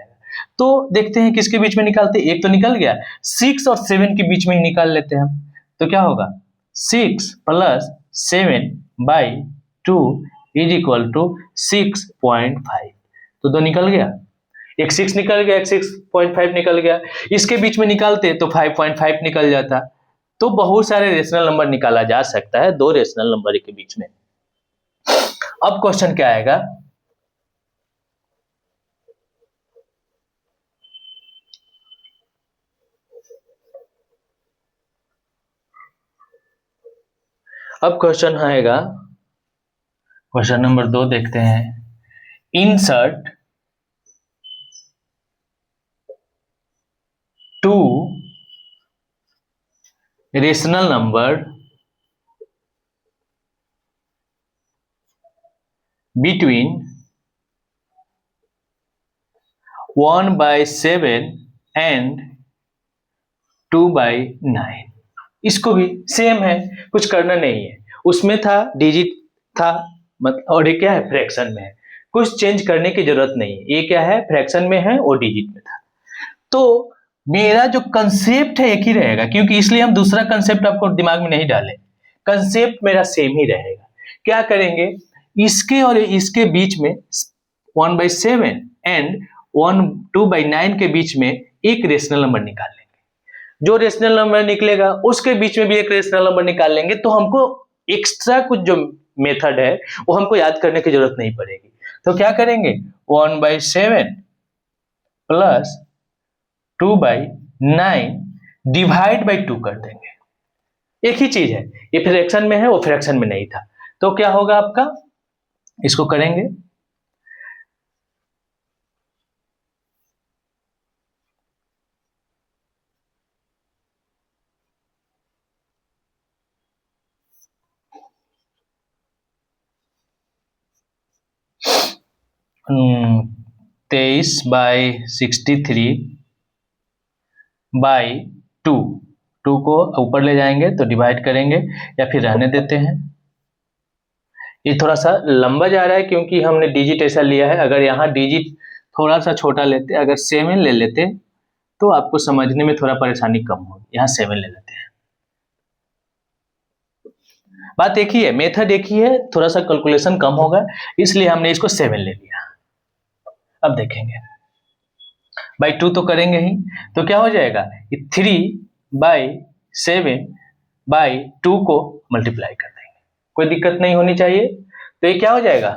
तो देखते हैं किसके बीच में निकालते हैं, एक तो निकल गया, 6 और 7 के बीच में ही निकाल लेते हैं हम। तो क्या होगा, 6 plus 7 by 2 is equal to 6.5। तो 2 निकल गया, एक 6 निकल गया, एक 6.5 निकल गया, इसके बीच में निकालते तो 5.5 निकल जाता। तो बहुत सारे रेशनल नंबर निकाला जा सकता है दो रेशनल नंबर के बीच में। अब क्वेश्चन क्या आएगा, अब क्वेश्चन आएगा, क्वेश्चन नंबर 2 देखते हैं। Insert 2 rational number between 1/7 and 2/9। इसको भी सेम है, कुछ करना नहीं है, उसमें था डिजिट था, और ये क्या है, फ्रैक्शन में है, कुछ चेंज करने की जरूरत नहीं है। ये क्या है, फ्रैक्शन में है और डिजिट में था। तो मेरा जो कंसेप्ट है एक ही रहेगा, क्योंकि इसलिए हम दूसरा कंसेप्ट आपको दिमाग में नहीं डालें, कंसेप्ट मेरा सेम ही रहेगा। क्या करेंगे, इसके और इसके बीच में 1/7 एंड 2/9 के बीच में एक रेशनल नंबर निकाल लेंगे। जो रेशनल नंबर निकलेगा उसके बीच में भी एक रेशनल नंबर निकाल लेंगे, तो हमको एक्स्ट्रा कुछ जो मेथड है वो हमको याद करने की जरूरत नहीं पड़ेगी। तो क्या करेंगे, 1/7 प्लस 2/9 डिवाइड बाई 2 कर देंगे। एक ही चीज है, ये फ्रैक्शन में है, वो फ्रैक्शन में नहीं था। तो क्या होगा आपका, इसको करेंगे, हम्म 23/63 बाई 2 को ऊपर ले जाएंगे तो डिवाइड करेंगे, या फिर रहने देते हैं, ये थोड़ा सा लंबा जा रहा है क्योंकि हमने डिजिट ऐसा लिया है। अगर यहाँ डिजिट थोड़ा सा छोटा लेते, अगर 7 ले लेते तो आपको समझने में थोड़ा परेशानी कम होगी। यहाँ 7 ले लेते हैं। बात एक ही है, मेथड एक ही है, थोड़ा सा कैलकुलेशन कम होगा, इसलिए हमने इसको 7 ले लिया। अब देखेंगे बाई 2 तो करेंगे ही, तो क्या हो जाएगा, 3/7/2 को मल्टीप्लाई कर देंगे, कोई दिक्कत नहीं होनी चाहिए। तो ये क्या हो जाएगा,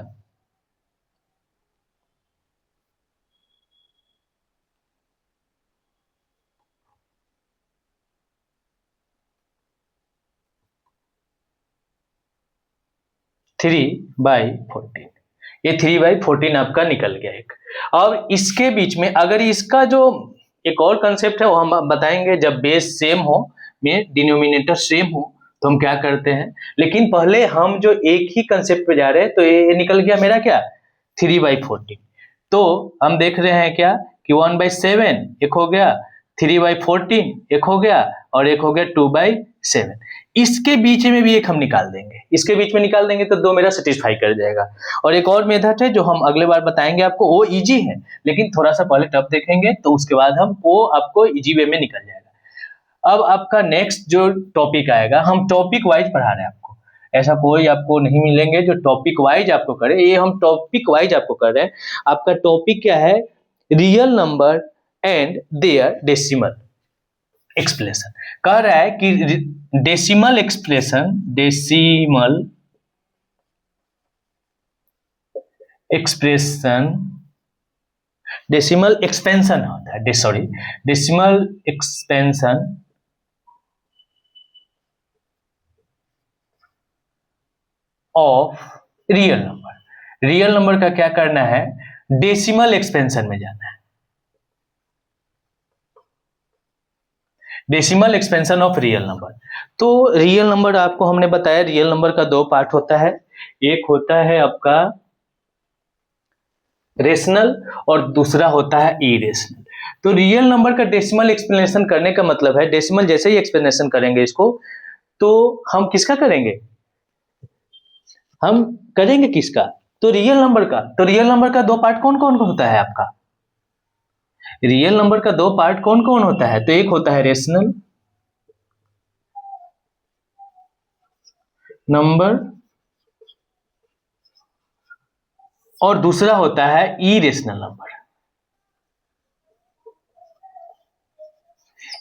3/14। ये 3/14 आपका निकल गया एक। अब इसके बीच में अगर इसका जो एक और कंसेप्ट है वो हम बताएंगे, जब बेस सेम हो में डिनोमिनेटर सेम हो तो हम क्या करते हैं। लेकिन पहले हम जो एक ही कंसेप्ट पे जा रहे हैं, तो ये निकल गया मेरा क्या, 3/14। तो हम देख रहे हैं क्या कि 1/7 एक हो गया, 3/14 एक हो गया, और एक हो गया 2/7। इसके बीच में भी एक हम निकाल देंगे, इसके बीच में निकाल देंगे तो 2 मेरा सेटिस्फाई कर जाएगा। और एक और मेथड है जो हम अगले बार बताएंगे आपको, वो इजी है लेकिन थोड़ा सा पहले टफ देखेंगे, तो उसके बाद हम वो आपको इजी वे में निकल जाएगा। अब आपका नेक्स्ट जो टॉपिक आएगा, हम टॉपिक वाइज पढ़ा रहे हैं आपको, ऐसा कोई आपको नहीं मिलेंगे जो टॉपिक वाइज आपको करे, ये हम टॉपिक वाइज आपको कर रहे हैं। आपका टॉपिक क्या है, real number and their decimal expression. कह रहा है कि डेसिमल एक्सप्रेशन, डेसिमल एक्सपेंशन होता है, decimal expansion of real number. Real number का क्या करना है, डेसिमल एक्सपेंशन में जाना है। Decimal expansion of real number. तो रियल नंबर आपको हमने बताया, रियल नंबर का 2 पार्ट होता है, एक होता है आपका रेशनल और दूसरा होता है इरेशनल। तो रियल नंबर का डेसिमल एक्सप्लेनेशन करने का मतलब है, डेसिमल जैसे ही एक्सप्लेनेशन करेंगे इसको, तो हम किसका करेंगे, हम करेंगे किसका, तो रियल नंबर का। तो रियल नंबर का 2 पार्ट कौन कौन होता है आपका, रियल नंबर का 2 पार्ट कौन कौन होता है, तो एक होता है रेशनल नंबर और दूसरा होता है इरेशनल नंबर।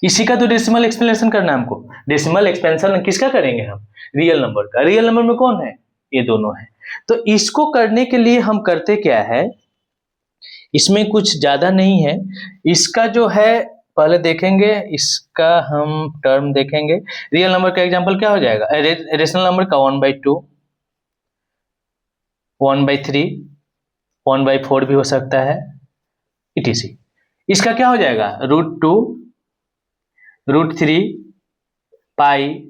इसी का तो डेसिमल एक्सप्लेनेशन करना है हमको। डेसिमल एक्सपेंशन किसका करेंगे हम, रियल नंबर का। रियल नंबर में कौन है, ये दोनों है। तो इसको करने के लिए हम करते क्या है, इसमें कुछ ज्यादा नहीं है। इसका जो है पहले देखेंगे, इसका हम टर्म देखेंगे। रियल नंबर का एग्जांपल क्या हो जाएगा, रेशनल नंबर का 1/2, 1/3, 1/4 भी हो सकता है, etc। इसका क्या हो जाएगा, √2, √3 पाई।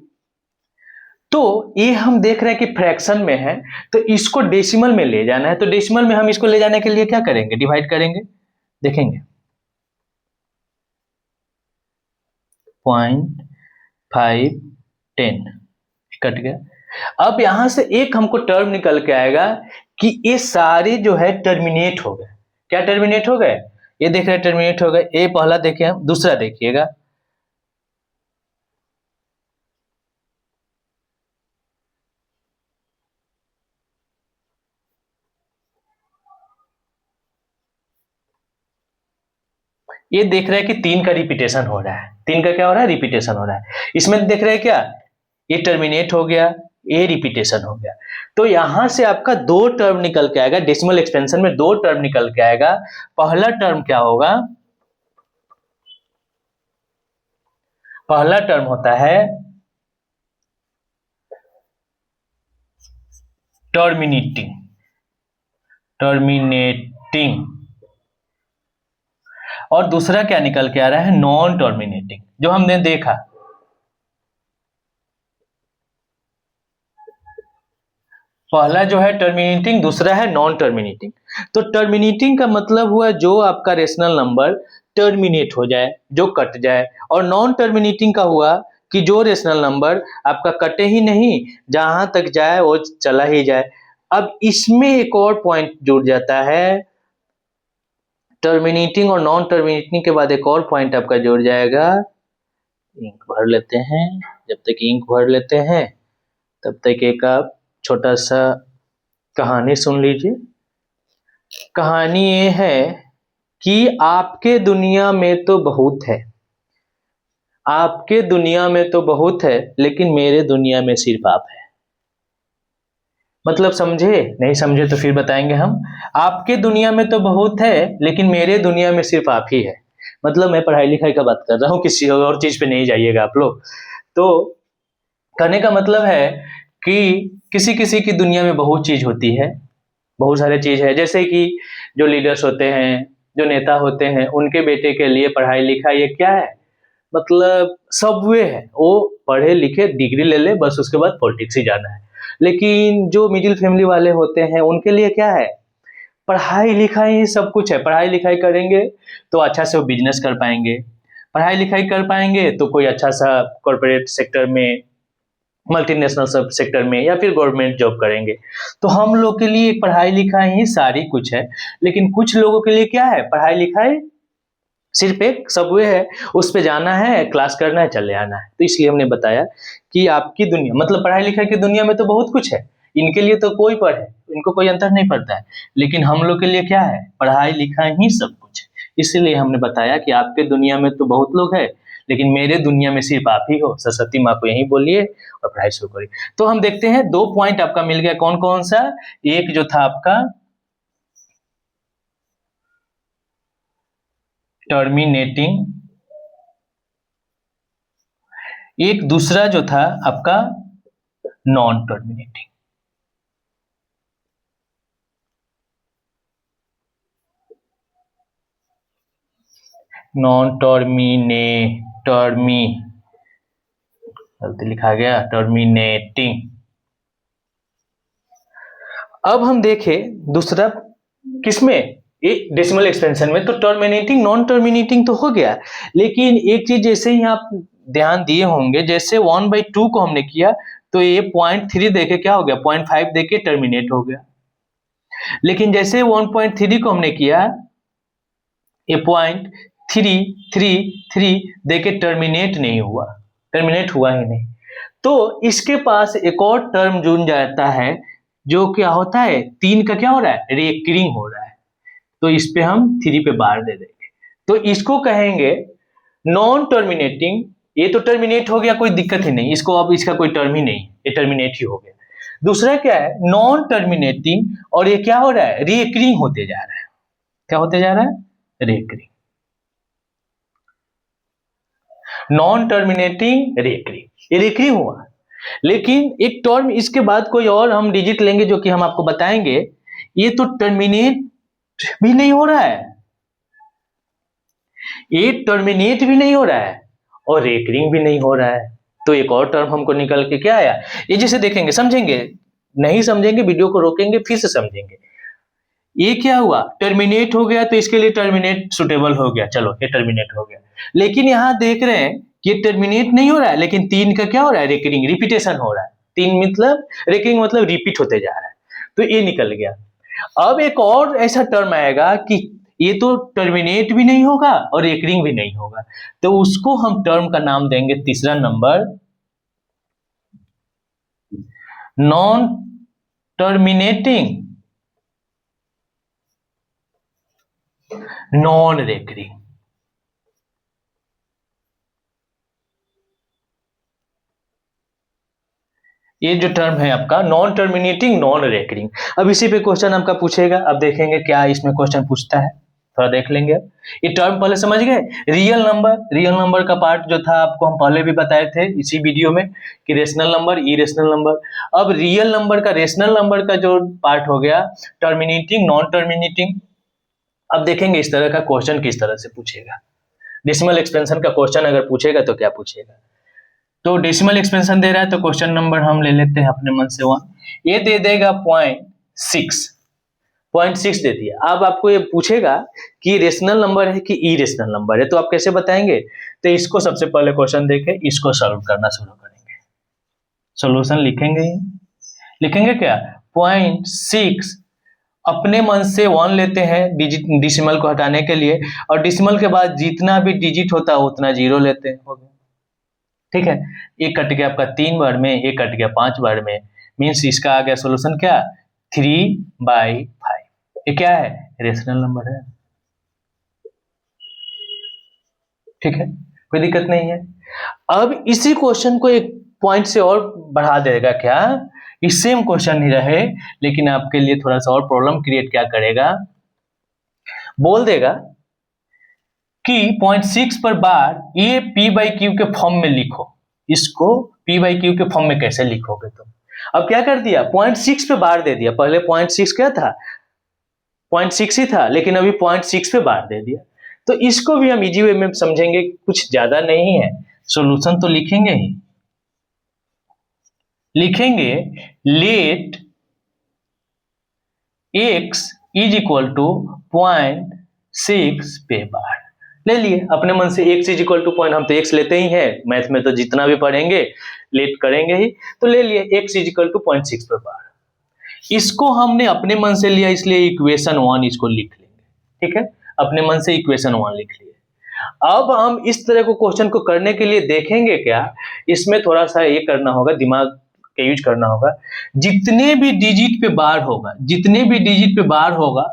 तो ये हम देख रहे हैं कि फ्रैक्शन में है, तो इसको डेसिमल में ले जाना है। तो डेसिमल में हम इसको ले जाने के लिए क्या करेंगे, डिवाइड करेंगे, देखेंगे 0.510 कट गया। अब यहां से एक हमको टर्म निकल के आएगा कि ये सारे जो है टर्मिनेट हो गए। क्या टर्मिनेट हो गए, ये देख रहे हैं टर्मिनेट हो गए। ये पहला देखिए, हम दूसरा देखिएगा, ये देख रहे हैं कि 3 का रिपीटेशन हो रहा है। 3 का क्या हो रहा है, रिपीटेशन हो रहा है। इसमें देख रहे हैं क्या, ये टर्मिनेट हो गया, ये रिपीटेशन हो गया। तो यहां से आपका 2 टर्म निकल के आएगा, डेसिमल एक्सपेंशन में 2 टर्म निकल के आएगा। पहला टर्म क्या होगा, पहला टर्म होता है टर्मिनेटिंग, और दूसरा क्या निकल के आ रहा है, नॉन टर्मिनेटिंग, जो हमने देखा। पहला जो है टर्मिनेटिंग, दूसरा है नॉन टर्मिनेटिंग। तो टर्मिनेटिंग का मतलब हुआ जो आपका रेशनल नंबर टर्मिनेट हो जाए, जो कट जाए। और नॉन टर्मिनेटिंग का हुआ कि जो रेशनल नंबर आपका कटे ही नहीं, जहां तक जाए वो चला ही जाए। अब इसमें एक और पॉइंट जुड़ जाता है, टर्मिनेटिंग और नॉन टर्मिनेटिंग के बाद एक और पॉइंट आपका जुड़ जाएगा। इंक भर लेते हैं। जब तक इंक भर लेते हैं तब तक एक आप छोटा सा कहानी सुन लीजिए। कहानी ये है कि आपके दुनिया में तो बहुत है, आपके दुनिया में तो बहुत है, लेकिन मेरे दुनिया में सिर्फ आप है। मतलब समझे? नहीं समझे तो फिर बताएंगे हम। आपके दुनिया में तो बहुत है, लेकिन मेरे दुनिया में सिर्फ आप ही है। मतलब मैं पढ़ाई लिखाई का बात कर रहा हूँ, किसी और चीज पे नहीं जाइएगा आप लोग। तो कहने का मतलब है कि किसी किसी की दुनिया में बहुत चीज होती है, बहुत सारे चीज है। जैसे कि जो लीडर्स होते हैं, जो नेता होते हैं, उनके बेटे के लिए पढ़ाई लिखाई ये क्या है, मतलब सबवे है। वो पढ़े लिखे डिग्री ले ले, बस उसके बाद पॉलिटिक्स ही जाना है। लेकिन जो मिडिल फैमिली वाले होते हैं उनके लिए क्या है, पढ़ाई लिखाई सब कुछ है। पढ़ाई लिखाई करेंगे तो अच्छा से वो बिजनेस कर पाएंगे, पढ़ाई लिखाई कर पाएंगे तो कोई अच्छा सा कॉर्पोरेट सेक्टर में, मल्टीनेशनल सब सेक्टर में, या फिर गवर्नमेंट जॉब करेंगे। तो हम लोग के लिए पढ़ाई लिखाई ही सारी कुछ है। लेकिन कुछ लोगों के लिए क्या है, पढ़ाई लिखाई सिर्फ एक सबवे है, उस पे जाना है, क्लास करना है, चले आना है। तो इसलिए हमने बताया कि आपकी दुनिया, मतलब पढ़ाई लिखाई की दुनिया में तो बहुत कुछ है, इनके लिए तो कोई पढ़े, इनको कोई अंतर नहीं पड़ता है। लेकिन हम लोग के लिए क्या है, पढ़ाई लिखाई ही सब कुछ है। इसीलिए हमने बताया कि आपके दुनिया में तो बहुत लोग है, लेकिन मेरे दुनिया में सिर्फ आप ही हो। सरस्वती माँ को यही बोलिए और पढ़ाई शुरू करिए। तो हम देखते हैं 2 पॉइंट आपका मिल गया। कौन कौन सा? एक जो था आपका टर्मिनेटिंग, एक दूसरा जो था आपका नॉन टर्मिनेटिंग। नॉन गलती लिखा गया, टर्मिनेटिंग। अब हम देखें दूसरा किसमें, एक डेसिमल एक्सपेंशन में। तो टर्मिनेटिंग नॉन टर्मिनेटिंग तो हो गया, लेकिन एक चीज जैसे ही आप ध्यान दिए होंगे, जैसे 1/2 को हमने किया तो ये 0.3 देके क्या हो गया, 0.5 देके टर्मिनेट हो गया। लेकिन जैसे 1.3 को हमने किया, ये 0.333 देके टर्मिनेट नहीं हुआ, टर्मिनेट हुआ ही नहीं। तो इसके पास एक और टर्म जुड़ जाता है, जो क्या होता है, 3 का क्या हो रहा है, रेकरिंग हो रहा है। तो इस पे हम 3 पे बार दे देंगे। तो इसको कहेंगे नॉन टर्मिनेटिंग। ये तो टर्मिनेट हो गया, कोई दिक्कत ही नहीं, इसको अब इसका कोई टर्म ही नहीं, ये टर्मिनेट ही हो गया। दूसरा क्या है, नॉन टर्मिनेटिंग, और ये क्या हो रहा है, रेकरिंग होते जा रहा है। क्या होते जा रहा है, रेकरिंग। नॉन टर्मिनेटिंग, रेकरिंग, ये रेकरिंग हुआ। लेकिन एक टर्म इसके बाद कोई और हम डिजिट लेंगे जो कि हम आपको बताएंगे, ये तो टर्मिनेट भी नहीं हो रहा है, ये टर्मिनेट भी नहीं हो रहा है और रेकरिंग भी नहीं हो रहा है। तो एक और टर्म हमको निकल के क्या आया, ये जैसे देखेंगे, समझेंगे, नहीं समझेंगे वीडियो को रोकेंगे फिर से समझेंगे। ये क्या हुआ, टर्मिनेट हो गया, तो इसके लिए टर्मिनेट सुटेबल हो गया, चलो ये टर्मिनेट हो गया। लेकिन यहां देख रहे हैं कि टर्मिनेट नहीं हो रहा है, लेकिन 3 का क्या हो रहा है, रेकरिंग, रिपीटेशन हो रहा है। 3 मतलब रेकरिंग, मतलब रिपीट होते जा रहा है। तो ये निकल गया। अब एक और ऐसा टर्म आएगा कि ये तो टर्मिनेट भी नहीं होगा और रेकरिंग भी नहीं होगा, तो उसको हम टर्म का नाम देंगे तीसरा number, non terminating non recurring. ये जो टर्म है आपका नॉन टर्मिनेटिंग नॉन रेकरिंग। अब इसी पे क्वेश्चन आपका पूछेगा, अब देखेंगे क्या इसमें क्वेश्चन पूछता है, थोड़ा देख लेंगे। ये टर्म पहले समझ गए। रियल नंबर, रियल नंबर का पार्ट जो था आपको हम पहले भी बताए थे इसी वीडियो में कि रेशनल नंबर, इरेशनल नंबर। अब रियल नंबर का, रेशनल नंबर का जो पार्ट हो गया, टर्मिनेटिंग नॉन टर्मिनेटिंग। अब देखेंगे इस तरह का क्वेश्चन किस तरह से पूछेगा। डेसिमल एक्सपेंशन का क्वेश्चन अगर पूछेगा तो क्या पूछेगा। तो डेसिमल एक्सपेंशन दे रहा है तो क्वेश्चन नंबर हम ले लेते हैं अपने मन से 1। ये दे देगा 0.6 दे दिया। अब आपको ये पूछेगा कि रेशनल नंबर है कि इरेशनल नंबर है, तो आप कैसे बताएंगे। तो इसको सबसे पहले क्वेश्चन देके इसको सॉल्व करना शुरू करेंगे। सॉल्यूशन लिखेंगे क्या, 0.6 अपने मन से 1 लेते हैं डिसिमल को हटाने के लिए, और डिसिमल के बाद जितना भी डिजिट होता है उतना 0 लेते हैं। हो गया, ठीक है। एक कट गया आपका 3 बार में, एक कट गया 5 बार में, मीन्स इसका आ गया सोल्यूशन क्या, 3/5। ये क्या है, रेशनल नंबर है, ठीक है, कोई दिक्कत नहीं है। अब इसी क्वेश्चन को एक पॉइंट से और बढ़ा देगा क्या, इस सेम क्वेश्चन ही रहे लेकिन आपके लिए थोड़ा सा और प्रॉब्लम क्रिएट क्या करेगा, बोल देगा कि 0.6 पर बार ये p/q के फॉर्म में लिखो। इसको p/q के फॉर्म में कैसे लिखोगे तुम? अब क्या कर दिया, 0.6 पे बार दे दिया। पहले 0.6 क्या था, 0.6 ही था, लेकिन अभी 0.6 पे बार दे दिया। तो इसको भी हम इजी वे में समझेंगे, कुछ ज्यादा नहीं है, सॉल्यूशन तो लिखेंगे ही, लिखेंगे let x is equal to 0.6 पे बार। ले लिए अपने मन से x is equal to point, हम तो x लेते ही हैं, मैथ में तो जितना भी पढ़ेंगे लेट करेंगे ही, तो ले लिए x इज इक्वल टू 0.6 पे बार। इसको हमने अपने मन से लिया इसलिए इक्वेशन 1 इसको लिख लेंगे, ठीक है, अपने मन से इक्वेशन 1 लिख लिए। अब हम इस तरह को क्वेश्चन को करने के लिए देखेंगे क्या, इसमें थोड़ा सा ये करना होगा, दिमाग का यूज करना होगा। जितने भी डिजिट पे बार होगा, जितने भी डिजिट पे बार होगा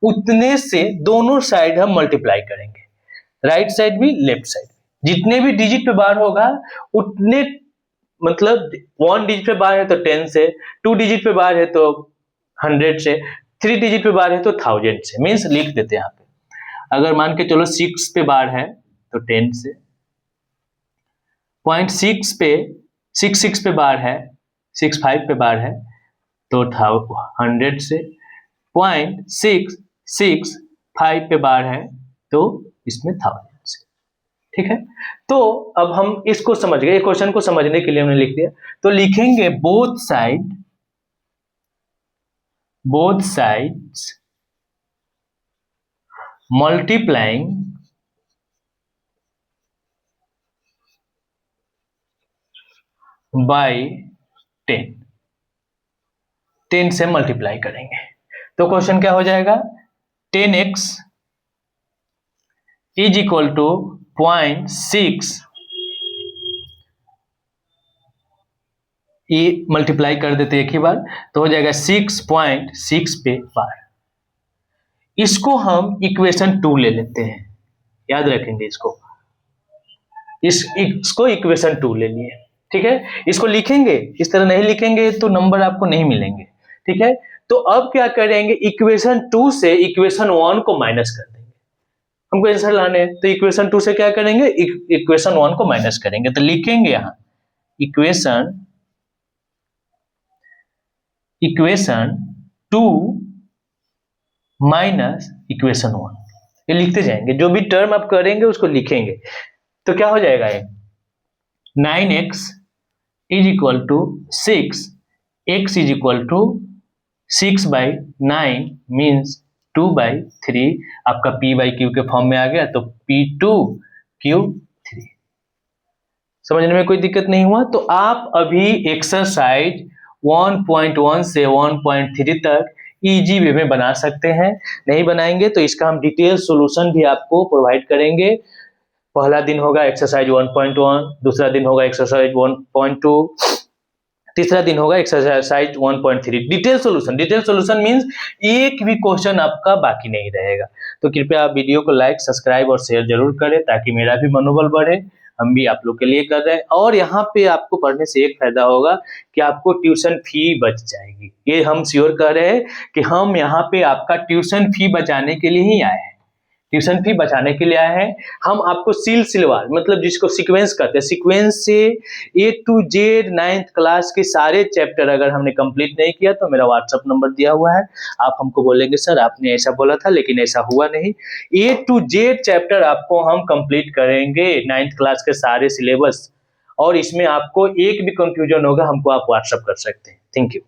उतने से दोनों साइड हम मल्टीप्लाई करेंगे, राइट साइड भी लेफ्ट साइड भी। जितने भी डिजिट पे बार होगा उतने, मतलब 1 डिजिट पे बार है तो 10 से, 2 डिजिट पे बार है तो 100 से, 3 डिजिट पे बार है तो 1000 से, मीन्स लिख देते हैं यहाँ पे। अगर मान के चलो 6 पे बार है तो 10 से, 0.6 पे 6 पे बार है, 65 पे बार है तो 100 से, 0.665 पे बार है तो इसमें 1000 से, ठीक है। तो अब हम इसको समझ गए, क्वेश्चन को समझने के लिए हमने लिख दिया, तो लिखेंगे बोथ साइड्स मल्टीप्लाइंग बाय 10 से मल्टीप्लाई करेंगे तो क्वेश्चन क्या हो जाएगा, 10x इज इक्वल टू 0.6, ये मल्टीप्लाई कर देते एक ही बार तो हो जाएगा 6.6 पे बार। इसको हम इक्वेशन 2 ले लेते हैं, याद रखेंगे इसको, इसको इक्वेशन 2 ले लिए, ठीक है। इसको लिखेंगे, इस तरह नहीं लिखेंगे तो नंबर आपको नहीं मिलेंगे, ठीक है। तो अब क्या करेंगे, इक्वेशन 2 से इक्वेशन 1 को माइनस कर देंगे, हमको आंसर लाने हैं तो इक्वेशन 2 से क्या करेंगे, इक्वेशन 1 को माइनस करेंगे, तो लिखेंगे यहाँ इक्वेशन 2 माइनस इक्वेशन 1, ये लिखते जाएंगे, जो भी टर्म आप करेंगे उसको लिखेंगे। तो क्या हो जाएगा, ये 9x is equal to 6, x is equal to 6/9 means 2/3, आपका p/q के फॉर्म में आ गया तो p2q3। समझने में कोई दिक्कत नहीं हुआ? तो आप अभी एक्सरसाइज 1.1 से 1.3 तक इजी वे में बना सकते हैं। नहीं बनाएंगे तो इसका हम डिटेल सॉल्यूशन भी आपको प्रोवाइड करेंगे। पहला दिन होगा एक्सरसाइज 1.1, दूसरा दिन होगा एक्सरसाइज 1.2, तीसरा दिन होगा एक्सरसाइज 1.3। डिटेल सॉल्यूशन मींस एक भी क्वेश्चन आपका बाकी नहीं रहेगा। तो कृपया आप वीडियो को लाइक, सब्सक्राइब और शेयर जरूर करें ताकि मेरा भी मनोबल बढ़े, हम भी आप लोग के लिए कर रहे हैं। और यहाँ पे आपको पढ़ने से एक फायदा होगा कि आपको ट्यूशन फी बच जाएगी। ये हम श्योर कर रहे हैं कि हम यहाँ पे आपका ट्यूशन फी बचाने के लिए ही आए हैं, ट्यूशन फी बचाने के लिए आए हैं। हम आपको सिलसिलेवार, मतलब जिसको सीक्वेंस कहते हैं, सीक्वेंस से A to Z 9th class के सारे चैप्टर अगर हमने कंप्लीट नहीं किया तो मेरा व्हाट्सएप नंबर दिया हुआ है, आप हमको बोलेंगे सर आपने ऐसा बोला था लेकिन ऐसा हुआ नहीं। A to Z चैप्टर आपको हम कंप्लीट करेंगे, 9th क्लास के सारे सिलेबस, और इसमें आपको एक भी कंफ्यूजन होगा हमको आप व्हाट्सएप कर सकते हैं। Thank you.